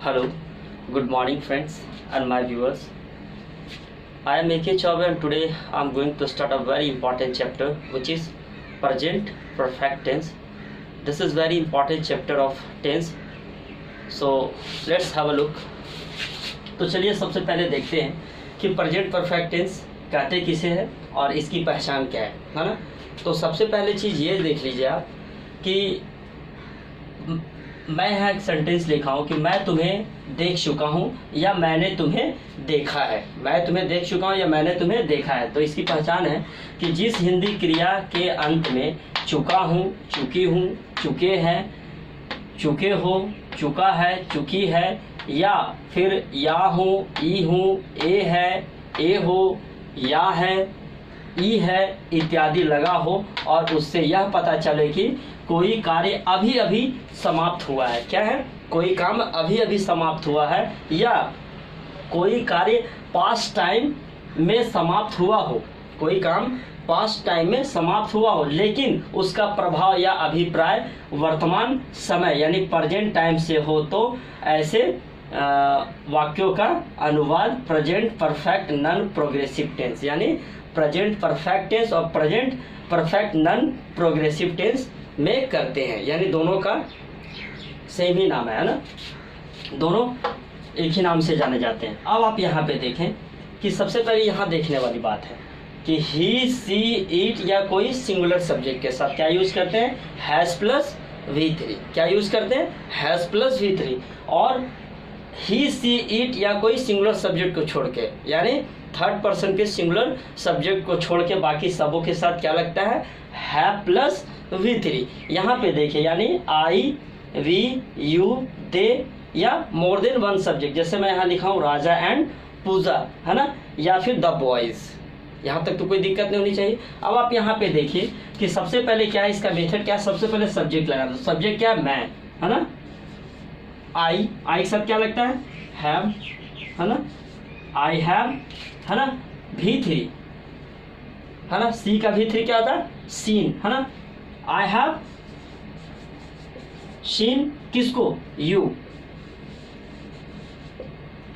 Hello, good morning friends and my viewers. I am AK Chaubey and today I am going to start a very important chapter which is present perfect tense. This is very important chapter of tense. So let's have a look. तो चलिए सबसे पहले देखते हैं कि present perfect tense कहते किसे है और इसकी पहचान क्या है ना। तो सबसे पहले चीज़ ये देख लीजिए आप कि मैं यहाँ एक सेंटेंस लिखा हूँ कि मैं तुम्हें देख चुका हूँ या मैंने तुम्हें देखा है। मैं तुम्हें देख चुका हूँ या मैंने तुम्हें देखा है। तो इसकी पहचान है कि जिस हिंदी क्रिया के अंत में चुका हूँ, चुकी हूँ, चुके हैं, चुके हो, चुका है, चुकी है या फिर या हूँ, ई हूँ, ए है, ए हो, या है, ई है इत्यादि लगा हो और उससे यह पता चले कि कोई कार्य अभी अभी समाप्त हुआ है। क्या है? कोई काम अभी अभी समाप्त हुआ है या कोई कार्य पास्ट टाइम में समाप्त हुआ हो। कोई काम पास्ट टाइम में समाप्त हुआ हो लेकिन उसका प्रभाव या अभिप्राय वर्तमान समय यानी प्रेजेंट टाइम से हो, तो ऐसे वाक्यों का अनुवाद present perfect non progressive tense यानी प्रेजेंट परफेक्ट टेंस और present perfect non progressive tense में करते हैं। यानी दोनों का सेम ही नाम है ना, दोनों एक ही नाम से जाने जाते हैं। अब आप यहाँ पे देखें कि सबसे पहले यहाँ देखने वाली बात है कि ही, सी, इट या कोई सिंगुलर सब्जेक्ट के साथ क्या यूज़ करते हैं? Has plus V3। क्या यूज़ करते हैं? Has plus V3। और ही, सी, इट या कोई सिंगुलर सब्जेक्ट को छोड़ के यानी थर्ड पर्सन के सिंगुलर सब्जेक्ट को छोड़ के बाकी सबों के साथ क्या लगता है? Have plus V3। यहाँ पे देखिए यानी आई, वी, यू, दे या मोर देन वन सब्जेक्ट। जैसे मैं यहाँ लिखा हूँ राजा एंड पूजा, है ना, या फिर द बॉयज़। यहाँ तक तो कोई दिक्कत नहीं होनी चाहिए। अब आप यहाँ पे देखिए कि सबसे पहले क्या है, इसका मेथड क्या है। सबसे पहले सब्जेक्ट लगा दो। सब्जेक्ट क्या है? मैं, है ना। आई के साथ क्या लगता है? हैव, है ना। आई हैव, है ना। V3, है ना। सी का V3 क्या होता है? सीन, है ना। आई हैव सीन किसको? यू,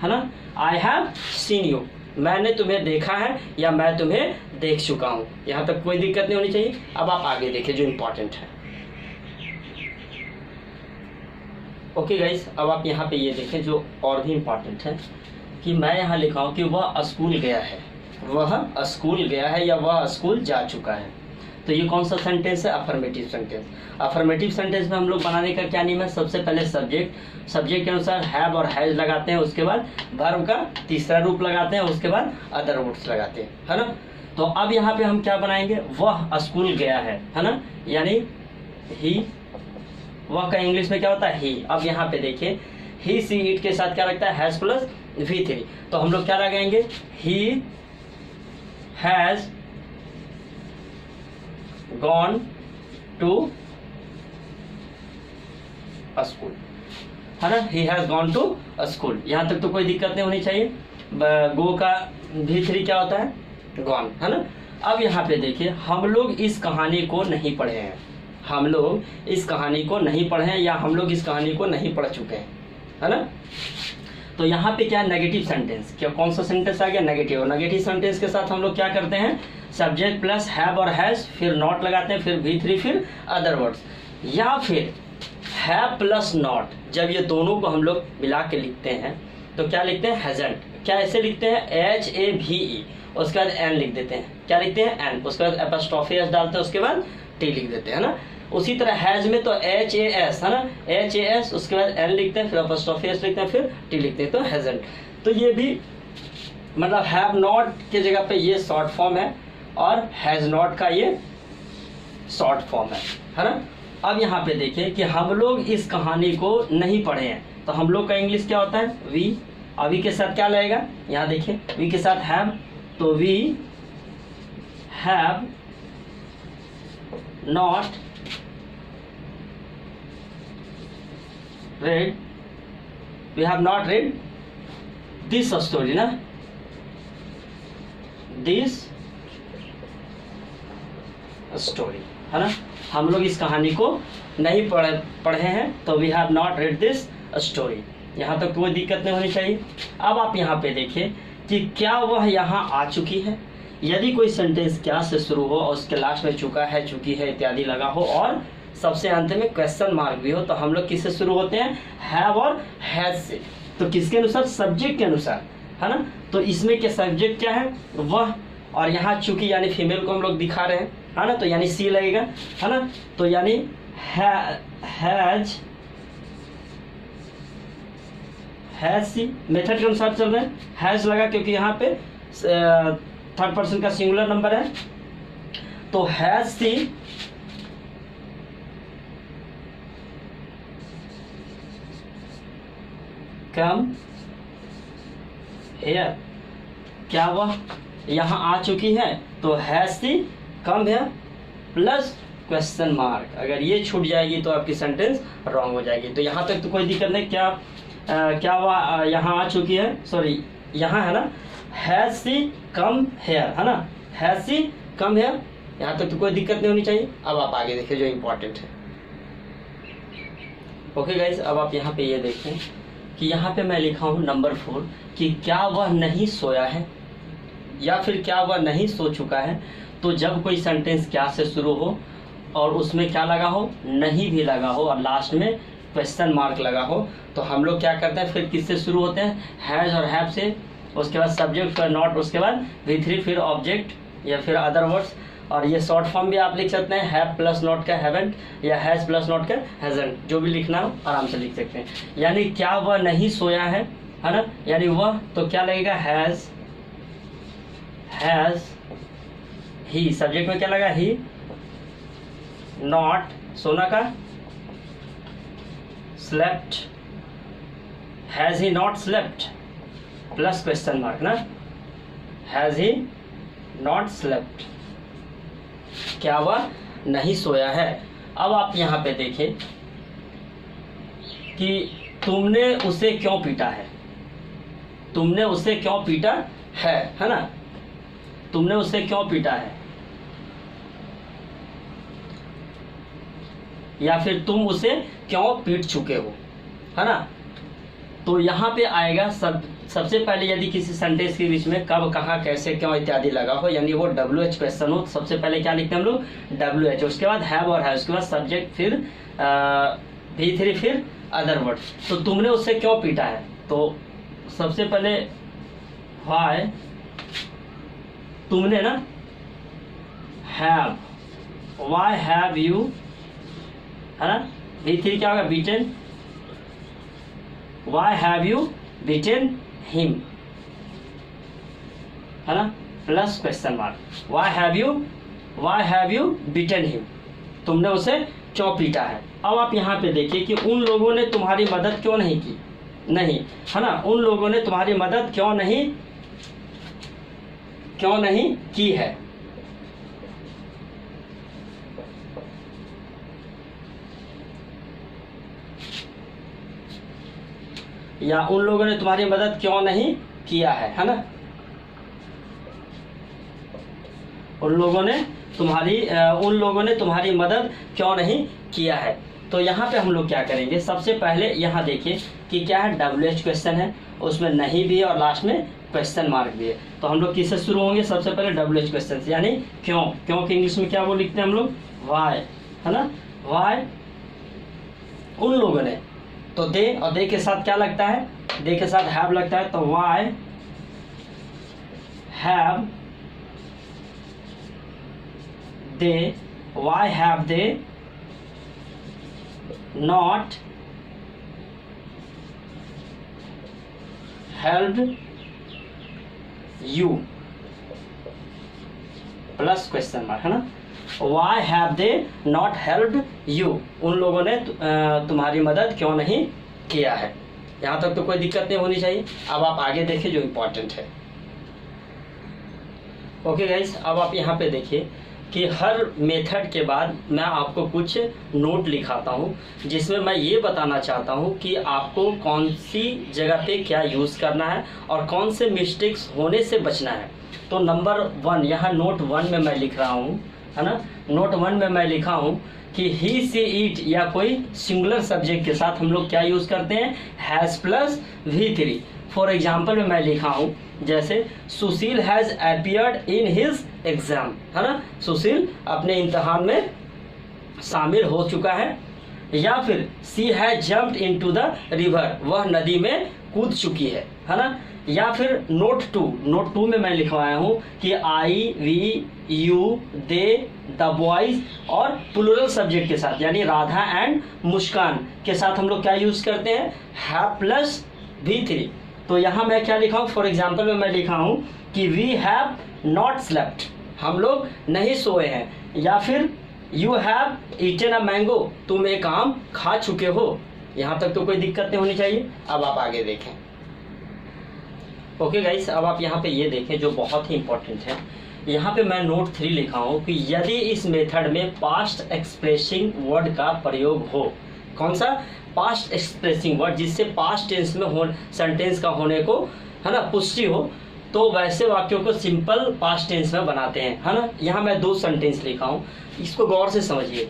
है ना। आई हैव सीन यू, मैंने तुम्हें देखा है या मैं तुम्हें देख चुका हूं। यहां तक कोई दिक्कत नहीं होनी चाहिए। अब आप आगे देखिए जो इंपॉर्टेंट है। ओके गाइस, अब आप यहाँ पे ये देखें जो और भी इम्पॉर्टेंट है कि मैं यहाँ लिखा हूँ कि वह स्कूल गया है। वह स्कूल गया है या वह स्कूल जा चुका है। तो ये कौन सा सेंटेंस है? Affirmative sentence. अफर्मेटिव सेंटेंस में हम लोग बनाने का क्या नियम है? सबसे पहले सब्जेक्ट के अनुसार हैव और हैज लगाते हैं, उसके बाद वर्ब का तीसरा रूप लगाते हैं, उसके बाद अदर वर्ड्स लगाते हैं, है ना। तो अब यहाँ पे हम क्या बनाएंगे? वह स्कूल गया है ना, यानी ही। वह का इंग्लिश में क्या होता है? ही। अब यहाँ पे देखिए ही, सी, इट के साथ क्या लगता है? Has plus V3। तो हम लोग क्या लगाएंगे? He has gone to a school, है ना। He has gone to a school. यहाँ तक तो कोई दिक्कत नहीं होनी चाहिए। गो का V3 क्या होता है? गॉन, है ना। अब यहाँ पे देखिए हम लोग इस कहानी को नहीं पढ़े हैं। हम लोग इस कहानी को नहीं पढ़े हैं या हम लोग इस कहानी को नहीं पढ़ चुके हैं, है ना। तो यहाँ पे क्या है? Negative sentence. क्या कौन सा सेंटेंस आ गया? नेगेटिव। नेगेटिव सेंटेंस के साथ हम लोग क्या करते हैं? सब्जेक्ट प्लस हैव और हैज, फिर नॉट लगाते हैं, फिर V3, फिर अदर वर्ड्स, या फिर हैव प्लस नॉट। जब ये दोनों को हम लोग मिला के लिखते हैं तो क्या लिखते हैं? हैजंट। क्या ऐसे लिखते हैं? HAVE, उसके बाद एन लिख देते हैं। क्या लिखते हैं? एन, उसके बाद एपोस्ट्रोफी एस डालते हैं, उसके बाद टी लिख देते हैं ना। उसी तरह हैज में तो HAS, है ना, HAS, उसके बाद एन लिखते हैं, फिर एपोस्ट्रोफी एस लिखते हैं, फिर टी लिखते हैं, तो हैजंट। तो ये भी मतलब हैव नॉट के जगह पे ये शॉर्ट फॉर्म है और हैज नॉट का ये शॉर्ट फॉर्म है ना। अब यहाँ पे देखिए कि हम लोग इस कहानी को नहीं पढ़े हैं, तो हम लोग का इंग्लिश क्या होता है? वी। अभी के साथ क्या लगेगा? यहाँ देखिए वी के साथ हैव, तो we have not read, we have not read this story ना, this story, है ना। हम लोग इस कहानी को नहीं पढ़े हैं, तो we have not read this story। यहाँ तक कोई दिक्कत नहीं होनी चाहिए। अब आप यहाँ पे देखिए कि क्या वह यहाँ आ चुकी है। यदि कोई सेंटेंस क्या से शुरू हो और उसके लास्ट में चुका है, चुकी है इत्यादि लगा हो और सबसे अंत में क्वेश्चन मार्क भी हो, तो हम लोग किससे शुरू होते हैं? हैव और हैज से। तो किसके अनुसार? सब्जेक्ट के अनुसार, है ना। तो इसमें क्या सब्जेक्ट क्या है? वह, और यहाँ चूंकि यानी फीमेल को हम लोग दिखा रहे हैं, है ना, तो यानी सी लगेगा, है ना। तो यानी हैज सी मेथड के अनुसार चल रहे हैं। हैज लगा क्योंकि यहाँ पे थर्ड पर्सन का सिंगुलर नंबर है, तो हैज सी कम हियर। क्या वह यहाँ आ चुकी है? तो has she come here plus question mark. अगर ये छूट जाएगी तो आपकी सेंटेंस रॉन्ग हो जाएगी। तो यहाँ तक तो कोई दिक्कत नहीं। क्या वह यहाँ आ चुकी है? सॉरी, यहाँ है ना, हैज सी कम हेयर, है ना, हैज सी कम हेयर। यहाँ तक तो कोई दिक्कत नहीं होनी चाहिए। अब आप आगे देखिए जो इम्पोर्टेंट है। ओके गाइज, अब आप यहाँ पे ये देखें कि यहाँ पे मैं लिखा हूँ नंबर 4 कि क्या वह नहीं सोया है या फिर क्या वह नहीं सो चुका है। तो जब कोई सेंटेंस क्या से शुरू हो और उसमें क्या लगा हो? नहीं भी लगा हो और लास्ट में क्वेश्चन मार्क लगा हो, तो हम लोग क्या करते हैं? फिर किससे शुरू होते हैं? हैज और हैव से, उसके बाद सब्जेक्ट, फिर नॉट, उसके बाद V3, फिर ऑब्जेक्ट या फिर अदर वर्ड्स। और ये शॉर्ट फॉर्म भी आप लिख सकते हैं, हैव प्लस नॉट का हैवेंट या हैज प्लस नॉट का हैजंट, जो भी लिखना हो आराम से लिख सकते हैं। यानी क्या वह नहीं सोया है ना, यानी वह, तो क्या लगेगा? Has he. सब्जेक्ट में क्या लगा? ही। नॉट सोना का slept, has he not slept plus question mark ना, हैज ही नॉट स्लेप्ट। क्या वह नहीं सोया है। अब आप यहाँ पे देखें कि तुमने उसे क्यों पीटा है। तुमने उसे क्यों पीटा है ना, तुमने उसे क्यों पीटा है, या फिर तुम उसे क्यों पीट चुके हो, है ना। तो यहाँ पे आएगा सबसे पहले यदि किसी सेंटेंस के बीच में कब, कहाँ, कैसे, क्यों इत्यादि लगा हो, यानी वो WH क्वेश्चन हो, तो सबसे पहले क्या लिखते हैं हम लोग? WH। उसके बाद हैव और है, उसके बाद सब्जेक्ट, फिर V3, फिर अदर वर्ड। तो तुमने उससे क्यों पीटा है, तो सबसे पहले व्हाई, तुमने ना, हैव, व्हाई हैव यू, है ना। V3 क्या होगा? Beaten, why have you beaten him, है ना, plus question mark. Why have you beaten him, तुमने उसे क्यों पीटा है। अब आप यहाँ पे देखिए कि उन लोगों ने तुम्हारी मदद क्यों नहीं की, नहीं, है ना, उन लोगों ने तुम्हारी मदद क्यों नहीं की है। या उन लोगों ने तुम्हारी मदद क्यों नहीं किया है ना। उन लोगों ने तुम्हारी मदद क्यों नहीं किया है। तो यहाँ पे हम लोग क्या करेंगे? सबसे पहले यहाँ देखिए कि क्या है? WH क्वेश्चन है, उसमें नहीं भी है और लास्ट में क्वेश्चन मार्क भी है। तो हम लोग किससे शुरू होंगे? सबसे पहले WH क्वेश्चन से, यानी क्यों। क्यों के इंग्लिश में क्या वो लिखते हैं हम लोग? वाई, है ना, वाई उन लोगों ने। तो दे, और दे के साथ क्या लगता है? दे के साथ हैव लगता है, तो why have they, why have they not helped you, plus question mark, है ना। Why have they not helped you? उन लोगों ने तुम्हारी मदद क्यों नहीं किया है। यहाँ तक तो कोई दिक्कत नहीं होनी चाहिए। अब आप आगे देखिए जो इम्पोर्टेंट है। ओके गाइस, अब आप यहाँ पे देखिए कि हर मेथड के बाद मैं आपको कुछ नोट लिखाता हूँ, जिसमें मैं ये बताना चाहता हूँ कि आपको कौन सी जगह पे क्या यूज़ करना है और कौन से मिस्टेक्स होने से बचना है। तो नंबर 1 यहाँ नोट 1 में मैं लिख रहा हूँ, है ना। नोट 1 में मैं लिखा हूँ कि ही सी इट या कोई सिंगुलर सब्जेक्ट के साथ हम लोग क्या यूज करते हैं, has plus V3। For example में मैं लिखा हूं जैसे Sushil has appeared in his exam, है ना, सुशील अपने इम्तहान में शामिल हो चुका है। या फिर she has jumped into the river, वह नदी में कूद चुकी है ना। या फिर नोट टू में मैं लिखवाया हूं कि I, we, you, they, the boys और प्लूरल सब्जेक्ट के साथ यानी राधा एंड मुस्कान के साथ हम लोग क्या यूज करते हैं, हैव प्लस V3। तो यहाँ मैं क्या लिखा हूँ, फॉर एग्जाम्पल में मैं लिखा हूँ कि वी हैव नॉट स्लेप्ट, हम लोग नहीं सोए हैं। या फिर you have eaten a mango, तुम एक आम खा चुके हो। यहाँ तक तो कोई दिक्कत नहीं होनी चाहिए। अब आप आगे देखें। ओके गाइस, अब आप यहाँ पे ये देखें जो बहुत ही इंपॉर्टेंट है। यहाँ पे मैं नोट 3 लिखा हूँ कि यदि इस मेथड में पास्ट एक्सप्रेसिंग वर्ड का प्रयोग हो, कौन सा, पास्ट एक्सप्रेसिंग वर्ड, जिससे पास्ट टेंस में सेंटेंस का होने को, है ना, पुष्टि हो, तो वैसे वाक्यों को सिंपल पास्ट टेंस में बनाते हैं, है ना। यहाँ मैं 2 सेंटेंस लिखा हूँ, इसको गौर से समझिए।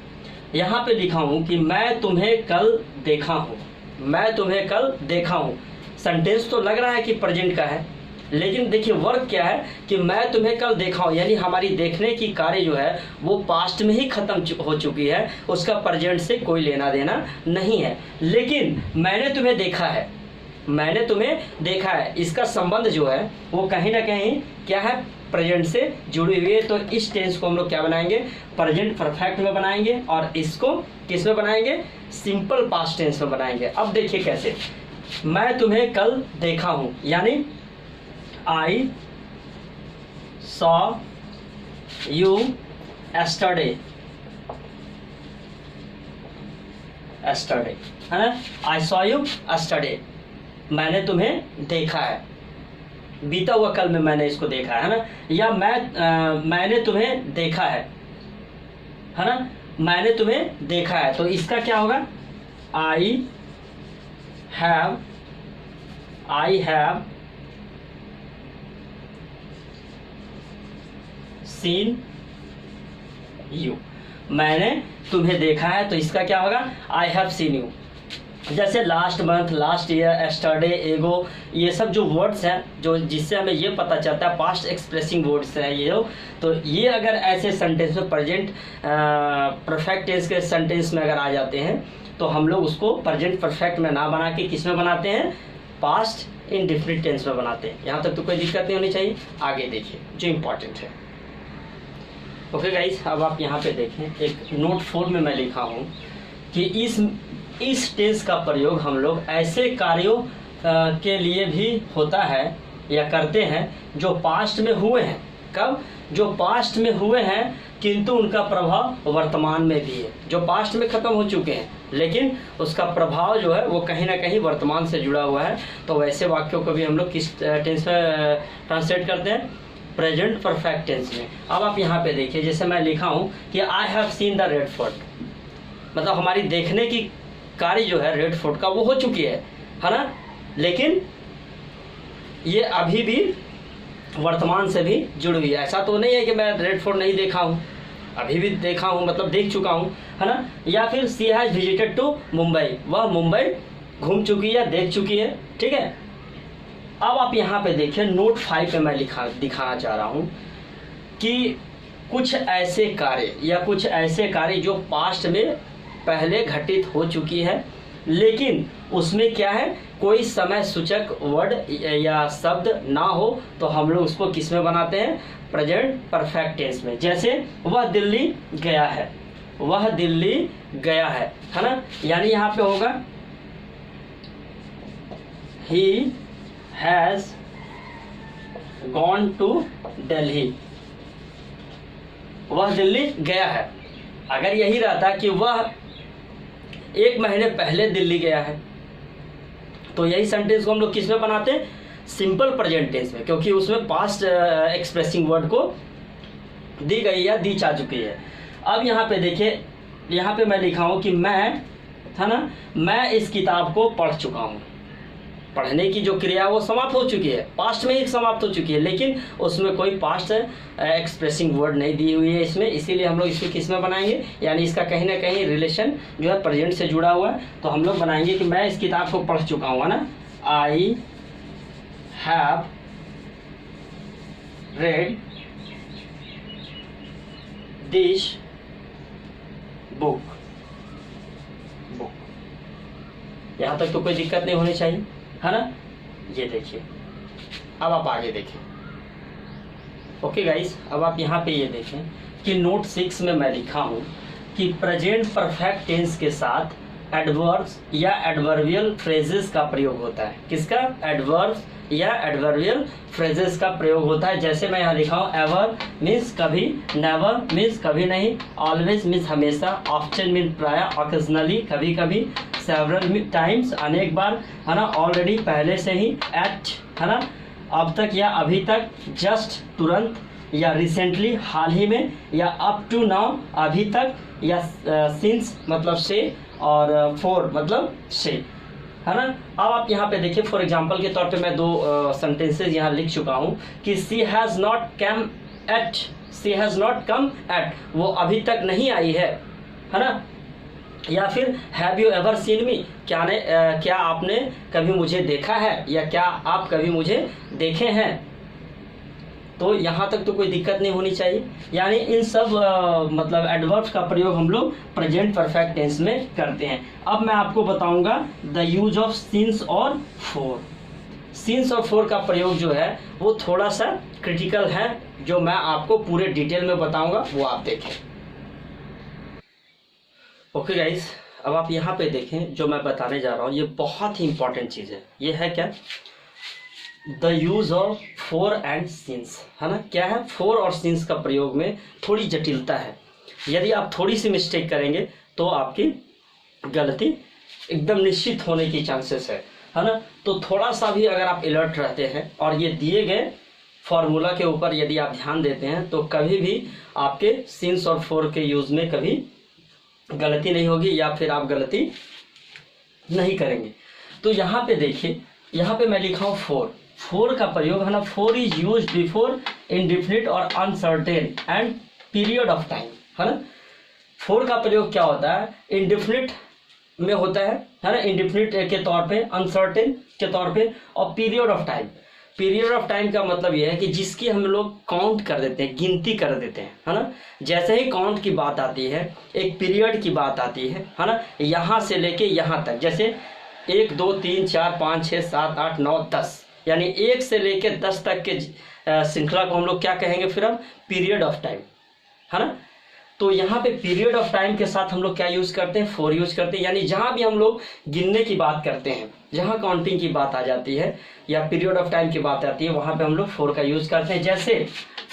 यहाँ पे लिखा हूँ कि मैं तुम्हें कल देखा हूँ, मैं तुम्हें कल देखा हूँ। सेंटेंस तो लग रहा है कि प्रेजेंट का है, लेकिन देखिए वर्क क्या है कि मैं तुम्हें कल देखा हूँ, यानी हमारी देखने की कार्य जो है वो पास्ट में ही खत्म हो चुकी है, उसका प्रेजेंट से कोई लेना देना नहीं है। लेकिन मैंने तुम्हें देखा है, मैंने तुम्हें देखा है, इसका संबंध जो है वो कहीं ना कहीं क्या है, प्रेजेंट से जुड़ी हुई है। तो इस टेंस को हम लोग क्या बनाएंगे, प्रेजेंट परफेक्ट में बनाएंगे, और इसको किस में बनाएंगे, सिंपल पास्ट टेंस में बनाएंगे। अब देखिए कैसे, मैं तुम्हें कल देखा हूं, यानी I saw you yesterday, yesterday, है ना, आई सॉ यू एस्टरडे, मैंने तुम्हें देखा है, बीता हुआ कल में मैंने इसको देखा है ना। या मैंने तुम्हें देखा है ना, मैंने तुम्हें देखा है, तो इसका क्या होगा, आई हैव सीन यू, मैंने तुम्हें देखा है, तो इसका क्या होगा, आई हैव सीन यू। जैसे last month, last year, yesterday, एगो, ये सब जो वर्ड्स हैं जो जिससे हमें ये पता चलता है पास्ट एक्सप्रेसिंग वर्ड्स हैं ये, तो ये अगर ऐसे सेंटेंस में प्रेजेंट परफेक्ट टेंस के सेंटेंस में अगर आ जाते हैं तो हम लोग उसको प्रेजेंट परफेक्ट में ना बना के किस में बनाते हैं, पास्ट इंडेफिनिट टेंस में बनाते हैं। यहाँ तक तो कोई दिक्कत नहीं होनी चाहिए। आगे देखिए जो इम्पोर्टेंट है। ओके गाइस, अब आप यहाँ पे देखें, एक नोट 4 में मैं लिखा हूँ कि इस टेंस का प्रयोग हम लोग ऐसे कार्यों के लिए भी होता है या करते हैं जो पास्ट में हुए हैं। कब, जो पास्ट में हुए हैं किंतु उनका प्रभाव वर्तमान में भी है, जो पास्ट में खत्म हो चुके हैं लेकिन उसका प्रभाव जो है वो कहीं ना कहीं वर्तमान से जुड़ा हुआ है। तो वैसे वाक्यों को भी हम लोग किस टेंस में ट्रांसलेट करते हैं, प्रेजेंट परफेक्ट टेंस में। अब आप यहाँ पे देखिए, जैसे मैं लिखा हूँ कि I have seen the red fort, मतलब हमारी देखने की कार्य जो है रेड फोर्ट का वो हो चुकी है ना, लेकिन ये अभी भी वर्तमान से भी जुड़ी हुई है। ऐसा तो नहीं है कि मैं रेड फोर्ट नहीं देखा हूँ, अभी भी देखा हूँ, मतलब देख चुका हूँ, है ना। या फिर she has visited to Mumbai, वह मुंबई घूम चुकी है, देख चुकी है, ठीक है। अब आप यहाँ पे देखिए नोट 5 पे मैं दिखाना चाह रहा हूँ कि कुछ ऐसे कार्य या कुछ ऐसे कार्य जो पास्ट में पहले घटित हो चुकी है लेकिन उसमें क्या है, कोई समय सूचक वर्ड या शब्द ना हो, तो हम लोग उसको किस में बनाते हैं, प्रेजेंट परफेक्ट टेंस में। जैसे वह दिल्ली गया है, वह दिल्ली गया है ना, यानी यहाँ पे होगा he has gone to Delhi, वह दिल्ली गया है। अगर यही रहता कि वह 1 महीने पहले दिल्ली गया है तो यही सेंटेंस को हम लोग किस में बनाते हैं, सिंपल प्रेजेंट टेंस में, क्योंकि उसमें पास्ट एक्सप्रेसिंग वर्ड को दी गई या दी जा चुकी है। अब यहाँ पे देखिए, यहाँ पे मैं लिखा हूँ कि मैं, है ना, मैं इस किताब को पढ़ चुका हूँ, पढ़ने की जो क्रिया है वो समाप्त हो चुकी है, पास्ट में ही समाप्त हो चुकी है, लेकिन उसमें कोई पास्ट एक्सप्रेसिंग वर्ड नहीं दी हुई है इसमें, इसीलिए हम लोग इसको किस में बनाएंगे, यानी इसका कहीं ना कहीं रिलेशन जो है प्रेजेंट से जुड़ा हुआ है। तो हम लोग बनाएंगे कि मैं इस किताब को पढ़ चुका हूँ, है ना, I have read this book. यहाँ तक तो कोई दिक्कत नहीं होनी चाहिए, है ना। ये देखिए, अब आप आगे देखें। ओके गाइस, अब आप यहाँ पे ये देखें कि नोट 6 में मैं लिखा हूँ कि प्रेजेंट परफेक्ट टेंस के साथ एडवर्ब्स या एडवर्बियल फ्रेजेस का प्रयोग होता है। किसका? एडवर्ब्स या एडवर्बियल फ्रेजेस का प्रयोग होता है। जैसे मैं यहाँ लिखा हूँ, एवर मीन्स कभी, नेवर मीन्स कभी नहीं, ऑलवेज मीन्स हमेशा, ऑफ्टन मीन्स प्राय, ऑकेजनली कभी कभी, सेवरल टाइम्स अनेक बार, है ना, ऑलरेडी पहले से ही, एट, है ना, अब तक या अभी तक, जस्ट तुरंत, या रिसेंटली हाल ही में, या अप टू नाउ अभी तक, या सिंस मतलब से, और फोर मतलब से, है ना। अब आप यहाँ पे देखिए, फॉर एग्जांपल के तौर पे मैं 2 सेंटेंसेस यहाँ लिख चुका हूँ कि she has not come yet, she has not come yet, वो अभी तक नहीं आई है ना। या फिर have you ever seen me, क्या आपने कभी मुझे देखा है, या क्या आप कभी मुझे देखे हैं। तो यहाँ तक तो कोई दिक्कत नहीं होनी चाहिए। यानी इन सब मतलब एडवर्ब्स का प्रयोग हम लोग प्रेजेंट परफेक्ट टेंस में करते हैं। अब मैं आपको बताऊंगा द यूज ऑफ सिंस और फोर। सिंस और फोर का प्रयोग जो है वो थोड़ा सा क्रिटिकल है, जो मैं आपको पूरे डिटेल में बताऊंगा, वो आप देखें। ओके गाइस, अब आप यहाँ पे देखें, जो मैं बताने जा रहा हूँ ये बहुत ही इंपॉर्टेंट चीज़ है। ये है क्या? The use of four and since, है ना। क्या है? फोर और सिंस का प्रयोग में थोड़ी जटिलता है। यदि आप थोड़ी सी मिस्टेक करेंगे तो आपकी गलती एकदम निश्चित होने की चांसेस है ना। तो थोड़ा सा भी अगर आप अलर्ट रहते हैं और ये दिए गए फॉर्मूला के ऊपर यदि आप ध्यान देते हैं तो कभी भी आपके सिंस और फोर के यूज में कभी गलती नहीं होगी, या फिर आप गलती नहीं करेंगे। तो यहाँ पे देखिए, यहाँ पे मैं लिखा हूँ फोर। फोर का प्रयोग, है ना, for is use before indefinite और uncertain and period of time, है ना। फोर का प्रयोग क्या होता है? इंडिफिनिट में होता है ना, इंडिफिनिट के तौर पे, अनसर्टेन के तौर पे, और period of time. Period of time का मतलब यह है कि जिसकी हम लोग काउंट कर देते हैं, गिनती कर देते हैं, है ना। जैसे ही काउंट की बात आती है, एक पीरियड की बात आती है ना, यहाँ से लेके यहाँ तक, जैसे 1 2 3 4 5 6 7 8 9 10, यानी 1 से लेके 10 तक के श्रृंखला को हम लोग क्या कहेंगे? फिर हम पीरियड ऑफ टाइम, है ना। तो यहाँ पे पीरियड ऑफ टाइम के साथ हम लोग क्या यूज करते हैं? फोर यूज करते हैं। यानी जहाँ भी हम लोग गिनने की बात करते हैं, जहाँ काउंटिंग की बात आ जाती है या पीरियड ऑफ टाइम की बात आती है, वहाँ पे हम लोग फोर का यूज करते हैं। जैसे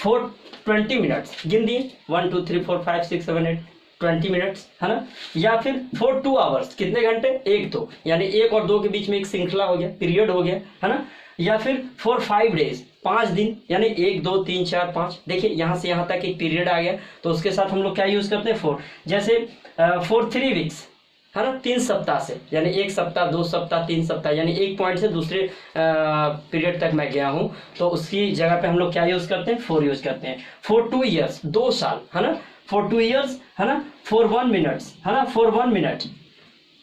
20 मिनट्स गिन दिए, 1 2 3 4 5 6 7 8 20 मिनट्स, है ना। या फिर 4 2 आवर्स, कितने घंटे? 1 2, यानी 1 और 2 के बीच में एक श्रृंखला हो गया, पीरियड हो गया, है ना। या फिर 4 5 डेज, 5 दिन, यानी 1 2 3 4 5, देखिए यहाँ से यहाँ तक एक पीरियड आ गया, तो उसके साथ हम लोग क्या यूज करते हैं? फोर। जैसे 4 3 वीक्स, है ना, 3 सप्ताह से, यानी 1 सप्ताह 2 सप्ताह 3 सप्ताह, यानी एक पॉइंट से दूसरे पीरियड तक मैं गया हूँ, तो उसकी जगह पे हम लोग क्या यूज करते हैं? फोर यूज करते हैं। 4 2 ईयर्स, 2 साल, है ना, 4 2 ईयर्स, है ना। 4 1 मिनट्स, है ना, 4 1 मिनट,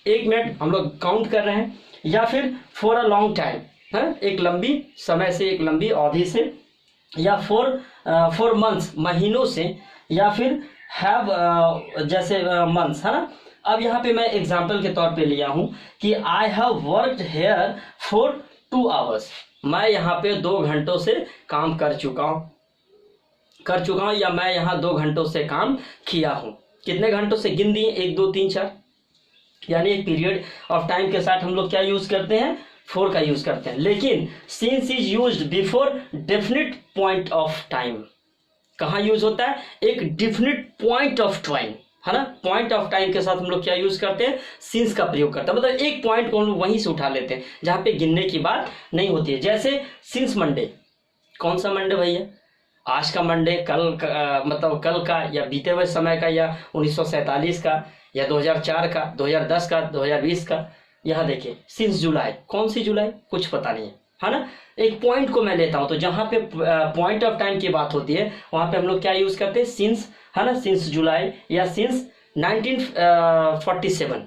1 मिनट हम लोग काउंट कर रहे हैं। या फिर फॉर अ लॉन्ग टाइम, है, एक लंबी समय से, एक लंबी अवधि से। या 4 मंथ्स, महीनों से। या फिर हैव, जैसे मंथ्स, है ना। अब यहाँ पे मैं एग्जाम्पल के तौर पे लिया हूँ कि I have worked here for 2 hours, मैं यहाँ पे 2 घंटों से काम कर चुका हूँ, या मैं यहाँ 2 घंटों से काम किया हूँ। कितने घंटों से? गिन दिए, 1 2 3 4, यानी एक पीरियड ऑफ टाइम के साथ हम लोग क्या यूज करते हैं? फोर का यूज करते हैं। लेकिन since is used before definite point of time. कहाँ यूज होता है? एक डेफिनिट पॉइंट ऑफ टाइम, है ना। पॉइंट ऑफ टाइम के साथ हम लोग क्या यूज करते हैं? सिंस का प्रयोग करते हैं। मतलब एक पॉइंट को हम लोग वहीं से उठा लेते हैं जहाँ पे गिनने की बात नहीं होती है। जैसे सिंस मंडे, कौन सा मंडे भैया? आज का मंडे, कल का, मतलब कल का, या बीते हुए समय का, या 1947 का, या 2004 का, 2010 का, 2020 का, यहाँ देखिए सिंस जुलाई, कौन सी जुलाई कुछ पता नहीं है ना। एक पॉइंट को मैं लेता हूं, तो जहां पे पॉइंट ऑफ टाइम की बात होती है वहां पे हम लोग क्या यूज करते हैं, सिंस, है ना, सिंस जुलाई या सिंस 1947,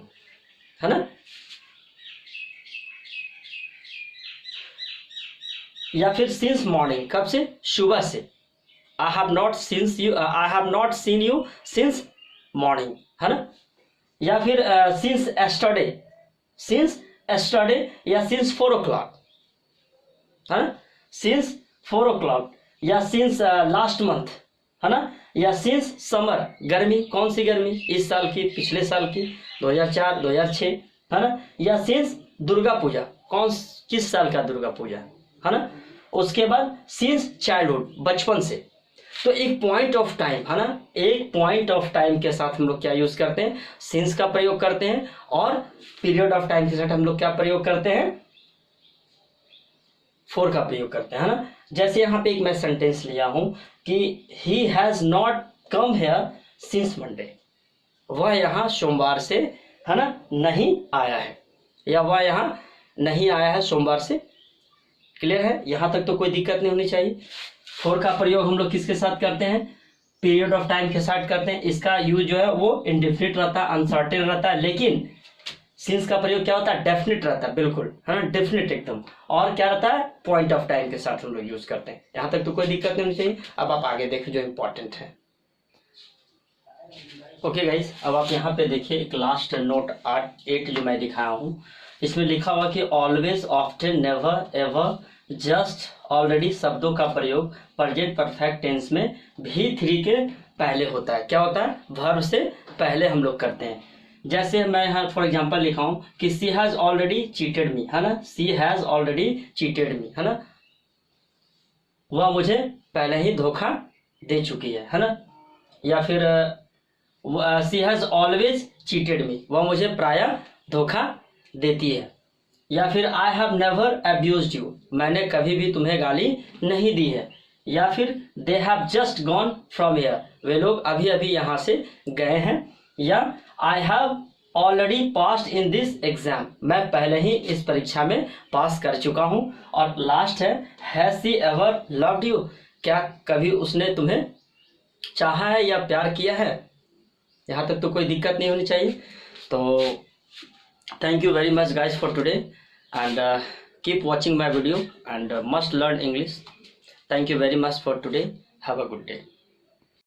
है ना, या फिर सिंस मॉर्निंग, कब से, सुबह से। I have not seen you since morning, है ना, या फिर सिंस एस्टरडे या सिंस 4 o'clock, है ना, सिंस 4 o'clock या सिंस लास्ट मंथ, है ना, या सिंस समर, गर्मी, कौन सी गर्मी, इस साल की, पिछले साल की, 2004 2006, है ना, या सिंस दुर्गा पूजा, किस साल का दुर्गा पूजा, है ना। उसके बाद सिंस चाइल्डहुड, बचपन से। तो एक पॉइंट ऑफ टाइम, है ना, एक पॉइंट ऑफ टाइम के साथ हम लोग क्या यूज करते हैं, सिंस का प्रयोग करते हैं, और पीरियड ऑफ टाइम के साथ हम लोग क्या प्रयोग करते हैं, फोर का प्रयोग करते हैं, है ना। जैसे यहाँ पे एक मैं सेंटेंस लिया हूं कि he has not come here since Monday, वह यहाँ सोमवार से, है ना, नहीं आया है, या वह यहाँ नहीं आया है सोमवार से। क्लियर है, यहां तक तो कोई दिक्कत नहीं होनी चाहिए। फोर का प्रयोग हम लोग किसके साथ करते हैं, पीरियड ऑफ टाइम के साथ करते हैं। इसका यूज जो है वो इंडेफिनिट रहता है, अनसर्टेन रहता है, लेकिन सिंस का प्रयोग क्या होता है, डेफिनिट रहता है, बिल्कुल, है ना, डेफिनिट एकदम। और क्या रहता है, पॉइंट ऑफ टाइम के साथ हम लोग यूज करते हैं। यहां तक तो कोई दिक्कत नहीं होनी चाहिए। अब आप आगे देखिए जो इंपॉर्टेंट है। ओके गाइस, अब आप यहाँ पे देखिए एक लास्ट नोट 8 जो मैं दिखाया हूँ, इसमें लिखा हुआ कि always, often, never, ever, just, already शब्दों का प्रयोग प्रेजेंट परफेक्ट टेंस में भी 3 के पहले होता है। क्या होता है, वर्ब से पहले हम लोग करते हैं। जैसे मैं यहाँ फॉर एग्जांपल लिखा हूं कि सी हैज ऑलरेडी चीटेड मी, है ना, सी हैज ऑलरेडी चीटेड मी, है ना, वह मुझे पहले ही धोखा दे चुकी है ना। या फिर सी हैज ऑलवेज चीटेड मी, वह मुझे प्रायः धोखा देती है। या फिर I have never abused you, मैंने कभी भी तुम्हें गाली नहीं दी है। या फिर they have just gone from here, वे लोग अभी अभी यहाँ से गए हैं। या I have already passed in this exam, मैं पहले ही इस परीक्षा में पास कर चुका हूँ। और लास्ट है, has she ever loved you, क्या कभी उसने तुम्हें चाहा है या प्यार किया है। यहाँ तक तो कोई दिक्कत नहीं होनी चाहिए। तो thank you very much guys for today, and keep watching my video and must learn English. Thank you very much for today. Have a good day.